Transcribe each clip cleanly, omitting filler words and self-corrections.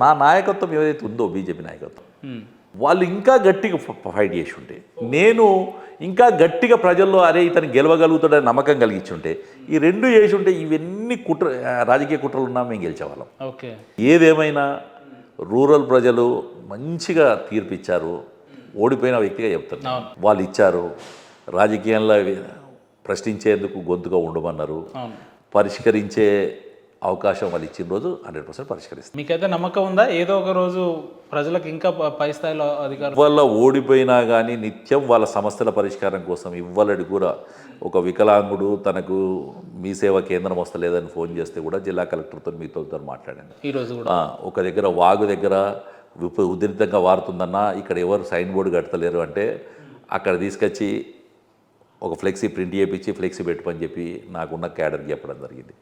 నా నాయకత్వం ఏదైతే ఉందో బీజేపీ నాయకత్వం వాళ్ళు ఇంకా గట్టిగా ఫైట్ చేసి ఉంటే, నేను ఇంకా గట్టిగా ప్రజల్లో అరే ఇతను గెలవగలుగుతాడని నమ్మకం కలిగించి ఉంటే, ఈ రెండు చేసి ఉంటే ఇవన్నీ రాజకీయ కుట్రలు ఉన్నా మేము గెలిచేవాళ్ళం. ఓకే, ఏదేమైనా రూరల్ ప్రజలు మంచిగా తీర్పిచ్చారు. ఓడిపోయిన వ్యక్తిగా చెప్తున్నారు, వాళ్ళు ఇచ్చారు. రాజకీయంలో ప్రశ్నించేందుకు గొంతుగా ఉండమన్నారు. పరిష్కరించే అవకాశం వాళ్ళు ఇచ్చిన రోజు 100% పరిష్కరిస్తారు. మీకైతే నమ్మకం ఉందా ఏదో ఒక రోజు ప్రజలకు ఇంకా పై స్థాయిలో అధికారం వల్ల ఓడిపోయినా కానీ నిత్యం వాళ్ళ సమస్యల పరిష్కారం కోసం ఇవ్వలేడు కూడా ఒక వికలాంగుడు తనకు మీ సేవా కేంద్రం వస్తలేదని ఫోన్ చేస్తే కూడా జిల్లా కలెక్టర్తో మీతో మాట్లాడాను. ఈరోజు కూడా ఒక దగ్గర వాగు దగ్గర ఉధృతంగా వారుతుందన్నా ఇక్కడ ఎవరు సైన్ బోర్డు కట్టలేరు అంటే అక్కడ తీసుకొచ్చి ఒక ఫ్లెక్సీ ప్రింట్ చేయించి ఫ్లెక్సీ పెట్టుమని చెప్పి నాకున్న క్యాడర్కి చెప్పడం జరిగింది.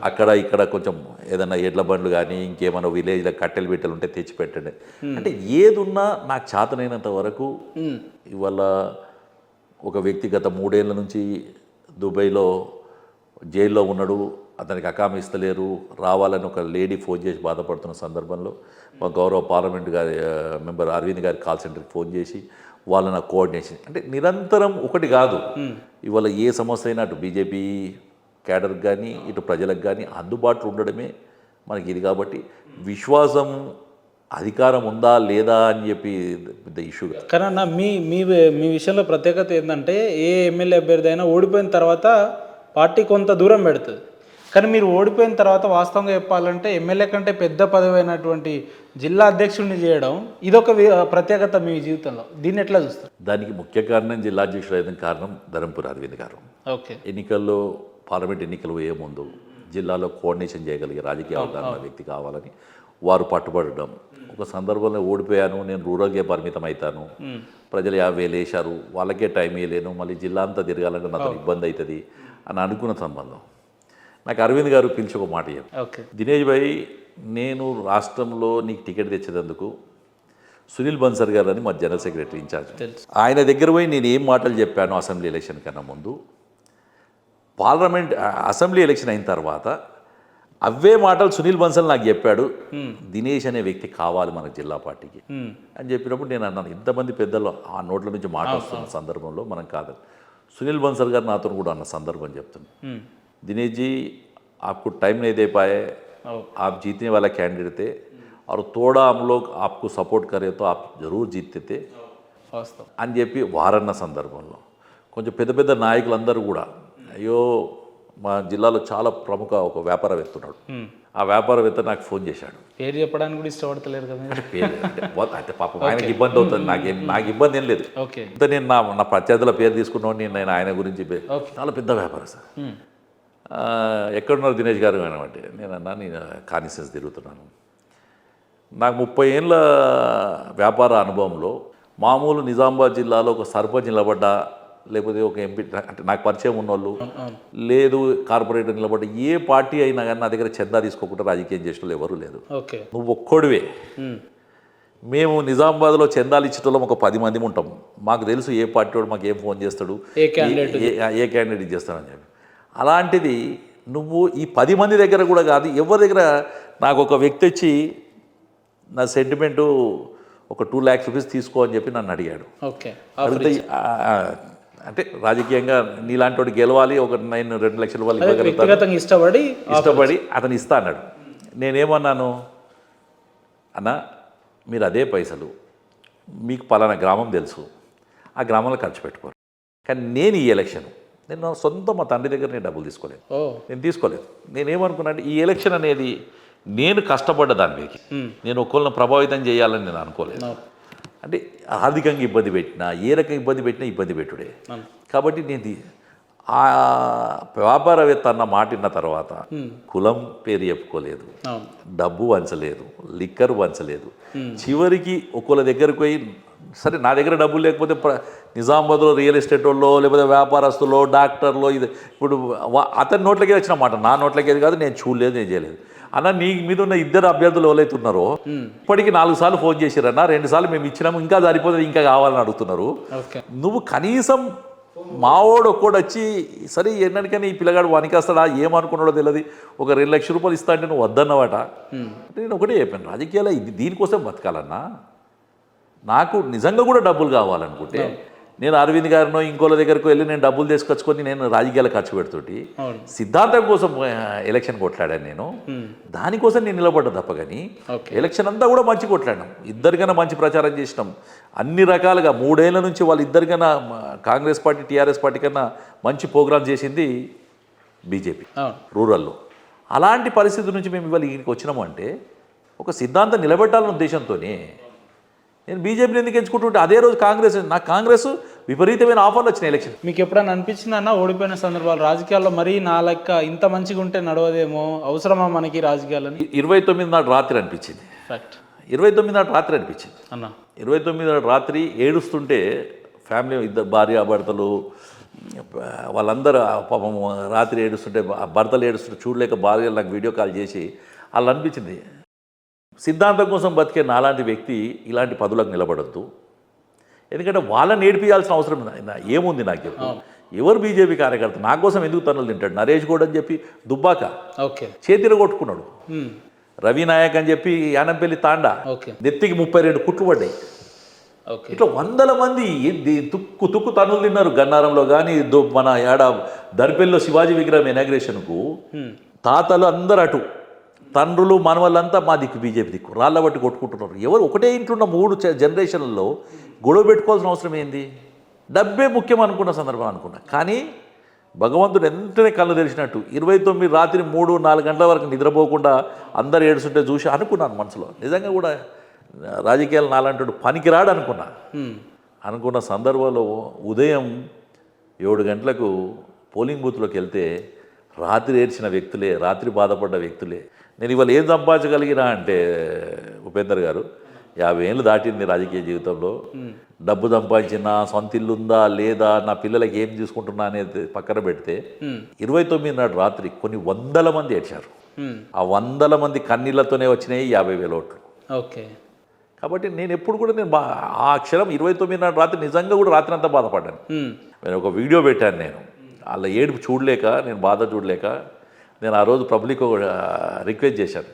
అక్కడ ఇక్కడ కొంచెం ఏదైనా ఎడ్ల బండ్లు కానీ ఇంకేమైనా విలేజ్లో కట్టెలు బిట్టెలు ఉంటే తెచ్చి పెట్టండి అంటే ఏదున్నా నాకు చేతనైనంత వరకు. ఇవాళ ఒక వ్యక్తి గత 3 ఏళ్ళ నుంచి దుబాయ్లో జైల్లో ఉన్నాడు, అతనికి అకామ ఇస్తలేరు, రావాలని ఒక లేడీ ఫోన్ చేసి బాధపడుతున్న సందర్భంలో మా గౌరవ పార్లమెంట్ గారి మెంబర్ అరవింద్ గారి కాల్ సెంటర్కి ఫోన్ చేసి వాళ్ళ కోఆర్డినేషన్ అంటే నిరంతరం ఒకటి కాదు. ఇవాళ ఏ సమస్య అయినా అటు బీజేపీ క్యాడర్కి కానీ ఇటు ప్రజలకు కానీ అందుబాటులో ఉండడమే మనకి ఇది. కాబట్టి విశ్వాసం అధికారం ఉందా లేదా అని చెప్పి పెద్ద ఇష్యూ. కానీ అన్న మీ విషయంలో ప్రత్యేకత ఏంటంటే ఏ ఎమ్మెల్యే అభ్యర్థి అయినా ఓడిపోయిన తర్వాత పార్టీ కొంత దూరం పెడుతుంది. కానీ మీరు ఓడిపోయిన తర్వాత వాస్తవంగా చెప్పాలంటే ఎమ్మెల్యే కంటే పెద్ద పదవి అయినటువంటి జిల్లా అధ్యక్షుడిని చేయడం ఇదొక ప్రత్యేకత మీ జీవితంలో. దీన్ని ఎట్లా చూస్తారు? దానికి ముఖ్య కారణం జిల్లా అధ్యక్షుడు అయిన కారణం ధరంపూర్ అరవింద్ గారు. ఓకే, ఎన్నికల్లో పార్లమెంట్ ఎన్నికలు పోయే ముందు జిల్లాలో కోఆర్డినేషన్ చేయగలిగే రాజకీయ అవగాహన వ్యక్తి కావాలని వారు పట్టుబడడం. ఒక సందర్భంలో ఓడిపోయాను, నేను రూరల్గా పరిమితం అవుతాను, ప్రజలు 50,000 వేశారు, వాళ్ళకే టైం ఇవ్వలేను, మళ్ళీ జిల్లా అంతా తిరగాలంటే నాకు ఇబ్బంది అవుతుంది అని అనుకున్న సంబంధం నాకు అరవింద్ గారు పిలిచి ఒక మాట చెప్పారు, దినేష్ భాయ్ నేను రాష్ట్రంలో నీకు టికెట్ తెచ్చేందుకు సునీల్ బన్సర్ గారు అని మా జనరల్ సెక్రటరీ ఇన్ఛార్జ్, ఆయన దగ్గర పోయి నేను ఏం మాటలు చెప్పాను అసెంబ్లీ ఎలక్షన్ కన్నా ముందు, అసెంబ్లీ ఎలక్షన్ అయిన తర్వాత అవే మాటలు సునీల్ బన్సల్ నాకు చెప్పాడు, దినేష్ అనే వ్యక్తి కావాలి మన జిల్లా పార్టీకి అని చెప్పినప్పుడు నేను అన్నాను, ఇంతమంది పెద్దలు ఆ నోట్ల నుంచి మాట వస్తున్న సందర్భంలో మనం కాదు. సునీల్ బన్సల్ గారు నాతో కూడా అన్న సందర్భం చెప్తున్నాను, दिनेश जी आपको टाइम नहीं दे पाए, आप जीतने वाला कैंडिडेट थे और थोड़ा हम लोग आपको सपोर्ट करें तो आप जरूर जीतते थे అని చెప్పి వారన్న సందర్భంలో కొంచెం పెద్ద పెద్ద నాయకులందరూ కూడా అయ్యో మా జిల్లాలో చాలా ప్రముఖ ఒక వ్యాపారవేత్త ఉన్నాడు, ఆ వ్యాపారవేత్త నాకు ఫోన్ చేశాడు. పేరు చెప్పడానికి కూడా ఇష్టపడతలేరు కదా, పేరు అంటే పాపం ఆయనకి ఇబ్బంది అవుతుంది, నాకు ఇబ్బంది ఏం లేదు. ఇంత నేను నా ప్రత్యర్థుల పేరు తీసుకున్నాను, నేను ఆయన గురించి చాలా పెద్ద వ్యాపారస్తుడు. ఎక్కడున్నారు దినేష్ గారు అంటే నేను అన్నా నేను కాన్స్టిట్యూయెన్సీ తిరుగుతున్నాను, నాకు 30 ఏళ్ళ వ్యాపార అనుభవంలో మామూలు నిజామాబాద్ జిల్లాలో ఒక సర్పంచ్ నిలబడ్డా లేకపోతే ఒక ఎంపీ అంటే నాకు పరిచయం ఉన్నోళ్ళు లేదు కార్పొరేటర్ నిలబడ్డా ఏ పార్టీ అయినా కానీ నా దగ్గర చందా తీసుకోకుండా రాజకీయం చేసిన వాళ్ళు ఎవరూ లేదు, నువ్వు ఒక్కడివే. మేము నిజామాబాద్లో చందాలు ఇచ్చేటోళ్ళం ఒక 10 మంది ఉంటాం, మాకు తెలుసు ఏ పార్టీ వాడు మాకు ఏం ఫోన్ చేస్తాడు, ఏ క్యాండిడేట్ ఇచ్చేస్తాడని చెప్పి. అలాంటిది నువ్వు ఈ 10 మంది దగ్గర కూడా కాదు, ఎవరి దగ్గర నాకు ఒక వ్యక్తి వచ్చి నా సెంటిమెంటు ఒక 2 lakhs రూపీస్ తీసుకో అని చెప్పి నన్ను అడిగాడు. అడిగితే అంటే రాజకీయంగా నీలాంటి వాడు గెలవాలి, ఒక 2 లక్షల రూపాయలు ఇవ్వగలుగుతాను ఇష్టపడి అతను ఇస్తా అన్నాడు. నేనేమన్నాను, అన్న మీరు అదే పైసలు మీకు పలానా గ్రామం తెలుసు, ఆ గ్రామంలో ఖర్చు పెట్టుకోరు, కానీ నేను ఈ ఎలక్షన్ నేను సొంత మా తండ్రి దగ్గర నేను డబ్బులు తీసుకోలేదు. నేనేమనుకున్నా అంటే ఈ ఎలక్షన్ అనేది నేను కష్టపడ్డ దాని మీద నేను ఒక్కళ్ళని ప్రభావితం చేయాలని నేను అనుకోలేదు. అంటే ఆర్థికంగా ఇబ్బంది పెట్టినా ఏ రకంగా ఇబ్బంది పెట్టినా ఇబ్బంది పెట్టుడే. కాబట్టి నేను ఆ వ్యాపారవేత్త అన్న మాట విన్న తర్వాత కులం పేరు చెప్పుకోలేదు, డబ్బు వంచలేదు, లిక్కర్ వంచలేదు. చివరికి ఒక్కొక్క దగ్గరకు పోయి సరే నా దగ్గర డబ్బులు లేకపోతే నిజామాబాద్లో రియల్ ఎస్టేట్ వాళ్ళు లేకపోతే వ్యాపారస్తులు డాక్టర్లు ఇది ఇప్పుడు అతని నోట్లకే వచ్చిన మాట, నా నోట్లకేది కాదు, నేను చూడలేదు, నేను చేయలేదు. అన్న నీ మీద ఉన్న 2 అభ్యర్థులు ఎవరైతే ఉన్నారో ఇప్పటికీ 4 సార్లు ఫోన్ చేసిరన్నా, 2 సార్లు మేము ఇచ్చినాము, ఇంకా సరిపోతుంది, ఇంకా కావాలని అడుగుతున్నారు. నువ్వు కనీసం మావోడు ఒక్కడు వచ్చి సరే ఎన్నటికని ఈ పిల్లగాడు వనికేస్తాడా ఏమనుకున్నాడో తెలియదు, ఒక 2 లక్షల రూపాయలు ఇస్తా అంటే నువ్వు వద్దన్నవాట. నేను ఒకటే చెప్పాను, రాజకీయాలు ఇది దీనికోసం బతకాలన్నా, నాకు నిజంగా కూడా డబ్బులు కావాలనుకుంటే నేను అరవింద్ గారినో ఇంకోళ్ళ దగ్గరకు వెళ్ళి నేను డబ్బులు తీసుకొచ్చుకొని నేను రాజకీయాలు ఖర్చు పెడుతుంటే సిద్ధాంతం కోసం ఎలక్షన్ కొట్లాడాను నేను, దానికోసం నేను నిలబడ్డా తప్ప. కానీ ఎలక్షన్ అంతా కూడా మంచి కొట్లాడినాం, ఇద్దరికైనా మంచి ప్రచారం చేసినాం అన్ని రకాలుగా. 3 ఏళ్ల నుంచి వాళ్ళు ఇద్దరికైనా కాంగ్రెస్ పార్టీ టీఆర్ఎస్ పార్టీ కన్నా మంచి ప్రోగ్రామ్ చేసింది బీజేపీ రూరల్లో. అలాంటి పరిస్థితి నుంచి మేము ఇవాళ ఈయనకి వచ్చినాము అంటే ఒక సిద్ధాంతం నిలబెట్టాలన్న ఉద్దేశంతోనే నేను బీజేపీని ఎందుకు ఎంచుకుంటుంటే, అదే రోజు నాకు కాంగ్రెస్ విపరీతమైన ఆఫర్లు వచ్చినాయి ఎలక్షన్. మీకు ఎప్పుడైనా అనిపించిందన్నా ఓడిపోయిన సందర్భాలు రాజకీయాల్లో మరీ నా లెక్క ఇంత మంచిగా ఉంటే నడవదేమో, అవసరమా మనకి రాజకీయాలని? 29 నాడు రాత్రి అనిపించింది. ఫ్యాక్ట్. 29 నాడు రాత్రి అనిపించింది అన్న. 29 నాడు రాత్రి ఏడుస్తుంటే ఫ్యామిలీ ఇద్దరు భార్య భర్తలు వాళ్ళందరూ పాపం రాత్రి ఏడుస్తుంటే, భర్తలు ఏడుస్తుంటే చూడలేక భార్యలు నాకు వీడియో కాల్ చేసి వాళ్ళు అనిపించింది, సిద్ధాంతం కోసం బతికే నాలాంటి వ్యక్తి ఇలాంటి పదవులకు నిలబడద్దు. ఎందుకంటే వాళ్ళని ఏడిపించాల్సిన అవసరం ఏముంది నాకు చెప్పు. ఎవరు బీజేపీ కార్యకర్త నా కోసం ఎందుకు తనులు తింటాడు? నరేష్ గౌడ్ అని చెప్పి దుబ్బాక చేతిలో కొట్టుకున్నాడు, రవి నాయక్ అని చెప్పి యానంపల్లి తాండా నెత్తికి 32 కుట్లు పడ్డాయి. ఇట్లా 100 మంది తుక్కు తనులు తిన్నారు. గన్నారంలో కానీ మన ఏడ దర్పెల్లో శివాజీ విగ్రహం ఇనాగ్రేషన్కు తాతలు అందరు అటు, తండ్రులు మనవాళ్ళంతా మా దిక్కు బీజేపీ దిక్కు, రాళ్ళ బట్టి కొట్టుకుంటున్నారు. ఎవరు ఒకటే ఇంట్లో ఉన్న 3 జనరేషన్లలో గొడవ పెట్టుకోవాల్సిన అవసరం ఏంది? డబ్బే ముఖ్యం అనుకున్న సందర్భం అనుకున్నా. కానీ భగవంతుడు వెంటనే కళ్ళు తెరిచినట్టు 29 రాత్రి 3-4 గంటల వరకు నిద్రపోకుండా అందరు ఏడుస్తుంటే చూసి అనుకున్నాను మనసులో, నిజంగా కూడా రాజకీయాలు నాలంటాడు పనికిరాడు అనుకున్న సందర్భంలో ఉదయం 7 గంటలకు పోలింగ్ బూత్లోకి వెళ్తే రాత్రి ఏడ్చిన వ్యక్తులే, రాత్రి బాధపడ్డ వ్యక్తులే. నేను ఇవాళ ఏం సంపాదించగలిగినా అంటే ఉపేందర్ గారు 50 ఏళ్ళు దాటింది రాజకీయ జీవితంలో. డబ్బు సంపాదించినా, సొంత ఇల్లు ఉందా లేదా, నా పిల్లలకి ఏం చూసుకుంటున్నా అనేది పక్కన పెడితే 29 నాడు రాత్రి కొన్ని 100 మంది ఏడ్చారు. ఆ 100 మంది కన్నీళ్లతోనే వచ్చినాయి 50,000 ఓట్లు. ఓకే. కాబట్టి నేను ఎప్పుడు కూడా ఆ క్షణం 29 నాడు రాత్రి నిజంగా కూడా రాత్రి అంతా బాధపడ్డాను. నేను ఒక వీడియో పెట్టాను, నేను వాళ్ళ ఏడుపు చూడలేక, నేను బాధ చూడలేక నేను ఆ రోజు పబ్లిక్ రిక్వెస్ట్ చేశాను,